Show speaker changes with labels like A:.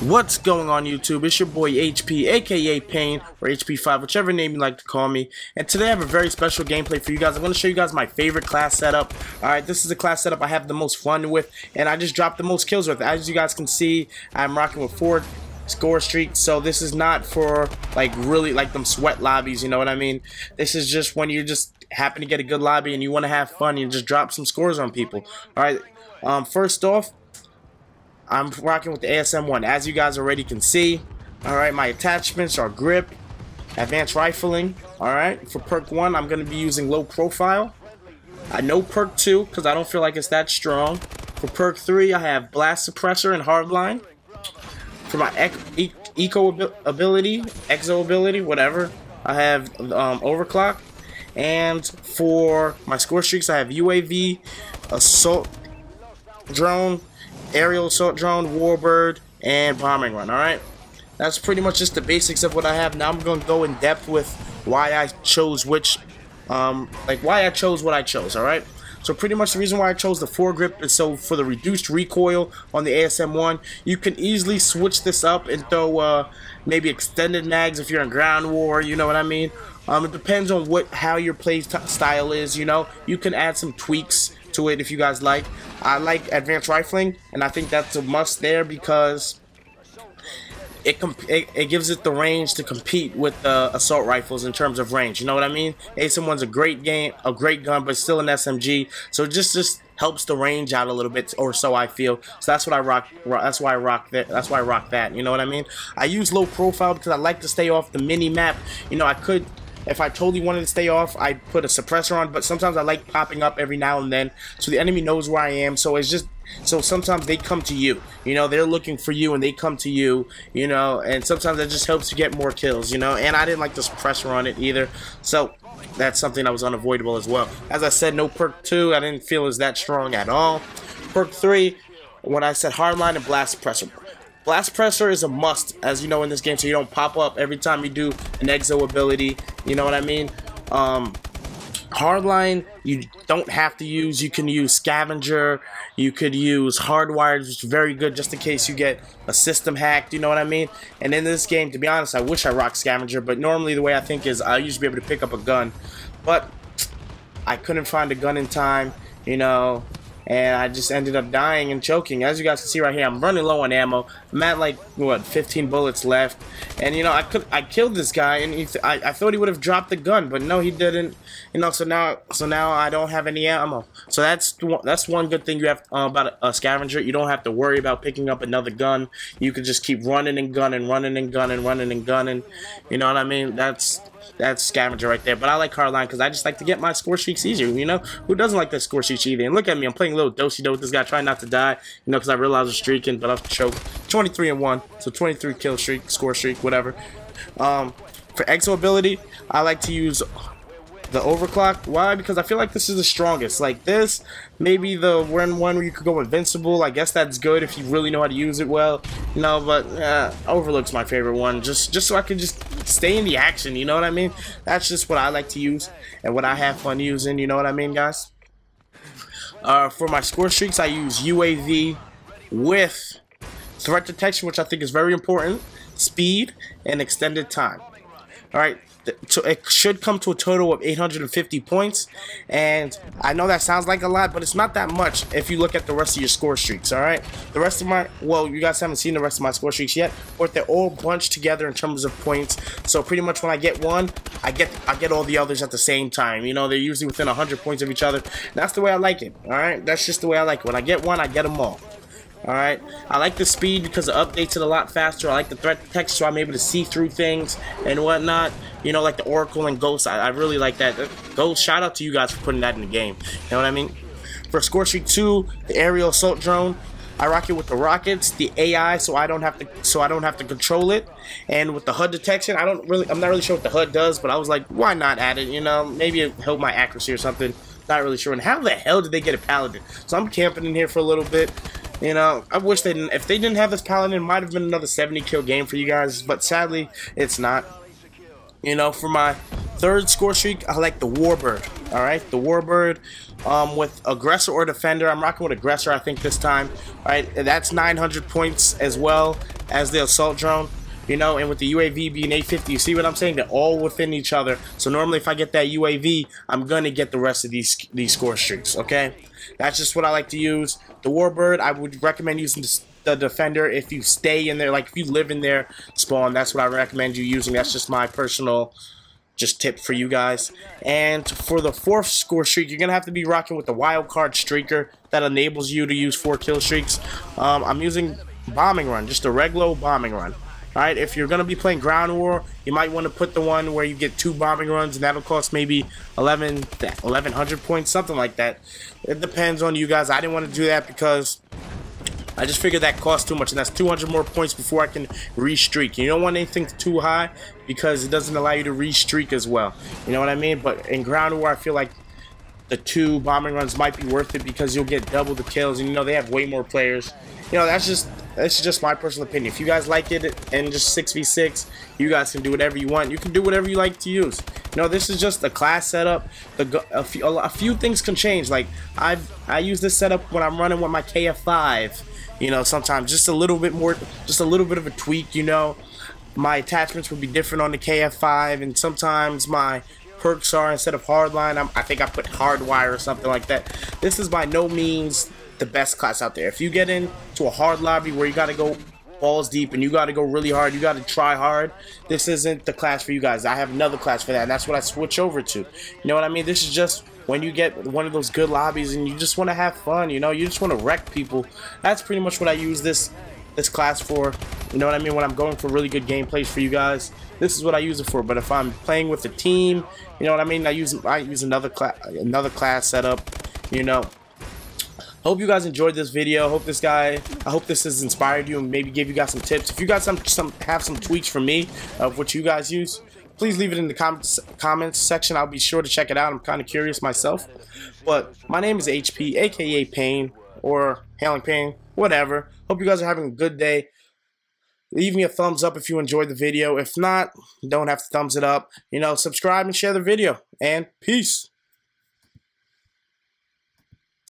A: What's going on YouTube? It's your boy HP, aka Pain, or HP5, whichever name you like to call me. And today I have a very special gameplay for you guys. I'm going to show you guys my favorite class setup. Alright, this is the class setup I have the most fun with, and I just dropped the most kills with. As you guys can see, I'm rocking with 4 score streaks, so this is not for like really like them sweat lobbies, you know what I mean? This is just when you just happen to get a good lobby and you want to have fun and just drop some scores on people. Alright, first off, I'm rocking with the ASM-1, as you guys already can see. Alright, my attachments are grip, advanced rifling. Alright, for perk 1, I'm going to be using low profile. I know perk 2, because I don't feel like it's that strong. For perk 3, I have blast suppressor and hardline. For my exo ability, whatever, I have overclock. And for my score streaks, I have UAV, assault drone, aerial assault drone, warbird, and bombing run. Alright, that's pretty much just the basics of what I have. Now I'm going to go in depth with why I chose which, why I chose what I chose. Alright, so pretty much the reason why I chose the foregrip is so for the reduced recoil on the ASM-1, you can easily switch this up and throw maybe extended mags if you're in ground war, you know what I mean? It depends on how your play style is, you know. You can add some tweaks to it if you guys like. I like advanced rifling, and I think that's a must there because it gives it the range to compete with the assault rifles in terms of range. You know what I mean? ASM-1's a great gun, but still an SMG, so it just helps the range out a little bit, or so I feel. So that's what I rock. That's why I rock that. That's why I rock that. You know what I mean? I use low profile because I like to stay off the mini map. You know, I could. If I totally wanted to stay off, I'd put a suppressor on, but sometimes I like popping up every now and then, so the enemy knows where I am, so it's just, so sometimes they come to you, you know, they're looking for you, and they come to you, you know, and sometimes that just helps you get more kills, you know, and I didn't like the suppressor on it either, so that's something that was unavoidable as well. As I said, no perk 2, I didn't feel it was that strong at all. Perk 3, when I said hardline and blast suppressor. Blast suppressor is a must, as you know, in this game, so you don't pop up every time you do an exo ability, you know what I mean? Hardline, you don't have to use. You can use scavenger, you could use hardwired, which is very good just in case you get a system hacked, you know what I mean? And in this game, to be honest, I wish I rocked scavenger, but normally the way I think is I usually be able to pick up a gun, but I couldn't find a gun in time, you know, and I just ended up dying and choking. As you guys can see right here, I'm running low on ammo. I'm at like, what, 15 bullets left. And you know, I killed this guy, and I thought he would have dropped the gun, but no, he didn't. You know, so now I don't have any ammo. So that's one good thing you have about a scavenger. You don't have to worry about picking up another gun. You can just keep running and gunning, running and gunning, running and gunning. You know what I mean? That's scavenger right there. But I like hardline because I just like to get my score streaks easier, you know? Who doesn't like that score streaks either? And look at me, I'm playing a little do-si-do with this guy, trying not to die, you know, because I realized I'm streaking, but I've choked. 23-1, so 23 kill streak, score streak, whatever. For exo ability, I like to use the overclock. Why? Because I feel like this is the strongest. Like this, maybe the one where you could go invincible. I guess that's good if you really know how to use it well. No, but overlook's my favorite one. Just so I can just stay in the action. You know what I mean? That's just what I like to use and what I have fun using. You know what I mean, guys? For my score streaks, I use UAV with threat detection, which I think is very important, speed, and extended time. Alright, so it should come to a total of 850 points, and I know that sounds like a lot, but it's not that much if you look at the rest of your score streaks. Alright, the rest of my, well, you guys haven't seen the rest of my score streaks yet, but they're all bunched together in terms of points, so pretty much when I get one, I get all the others at the same time. You know, they're usually within 100 points of each other. That's the way I like it. Alright, that's just the way I like it. When I get one, I get them all. Alright, I like the speed because it updates it a lot faster. I like the threat detection, so I'm able to see through things and whatnot. You know, like the Oracle and Ghost. I really like that. Ghost, shout out to you guys for putting that in the game. You know what I mean? For Score Streak 2, the aerial assault drone, I rock it with the rockets, the AI, so I don't have to control it. And with the HUD detection, I'm not really sure what the HUD does, but I was like, why not add it? You know, maybe it helped my accuracy or something. Not really sure. And how the hell did they get a paladin? So I'm camping in here for a little bit. You know, I wish they didn't. If they didn't have this paladin, it might have been another 70 kill game for you guys, but sadly, it's not. You know, for my third score streak, I like the Warbird. All right, the Warbird with aggressor or defender. I'm rocking with aggressor, I think, this time. All right, that's 900 points as well as the assault drone. You know, and with the UAV being 850, you see what I'm saying? They're all within each other. So normally, if I get that UAV, I'm gonna get the rest of these score streaks. Okay, that's just what I like to use. The Warbird, I would recommend using the defender if you stay in there, like if you live in their spawn. That's what I recommend you using. That's just my personal tip for you guys. And for the fourth score streak, you're gonna have to be rocking with the wild card streaker that enables you to use 4 kill streaks. I'm using bombing run, just a regular bombing run. Alright, if you're gonna be playing ground war, you might want to put the one where you get 2 bombing runs, and that'll cost maybe 1100 points, something like that. It depends on you guys. I didn't want to do that because I just figured that costs too much, and that's 200 more points before I can re-streak. You don't want anything too high because it doesn't allow you to re-streak as well. You know what I mean? But in ground war, I feel like the 2 bombing runs might be worth it because you'll get double the kills, and you know they have way more players. You know, that's just my personal opinion. If you guys like it and just 6v6, you guys can do whatever you want. You can do whatever you like to use. You know, this is just a class setup. A few things can change. Like I use this setup when I'm running with my KF5. You know, sometimes just a little bit more, just a little bit of a tweak. You know, my attachments would be different on the KF5, and sometimes my perks are, instead of hardline, I think I put hardwire or something like that. This is by no means the best class out there. If you get into a hard lobby where you gotta go balls deep and you gotta go really hard, you gotta try hard, this isn't the class for you guys. I have another class for that, and that's what I switch over to. You know what I mean? This is just when you get one of those good lobbies and you just want to have fun. You know, you just want to wreck people. That's pretty much what I use this class for. You know what I mean? When I'm going for really good gameplays for you guys, this is what I use it for. But if I'm playing with a team, you know what I mean, I use another class setup. You know, hope you guys enjoyed this video. I hope this has inspired you and maybe gave you guys some tips. If you guys have some tweaks for me of what you guys use, please leave it in the comments section. I'll be sure to check it out. I'm kind of curious myself. But my name is HP, aka Pain, or Hailing Pain, whatever. Hope you guys are having a good day. Leave me a thumbs up if you enjoyed the video. If not, don't have to thumbs it up. You know, subscribe and share the video. And peace.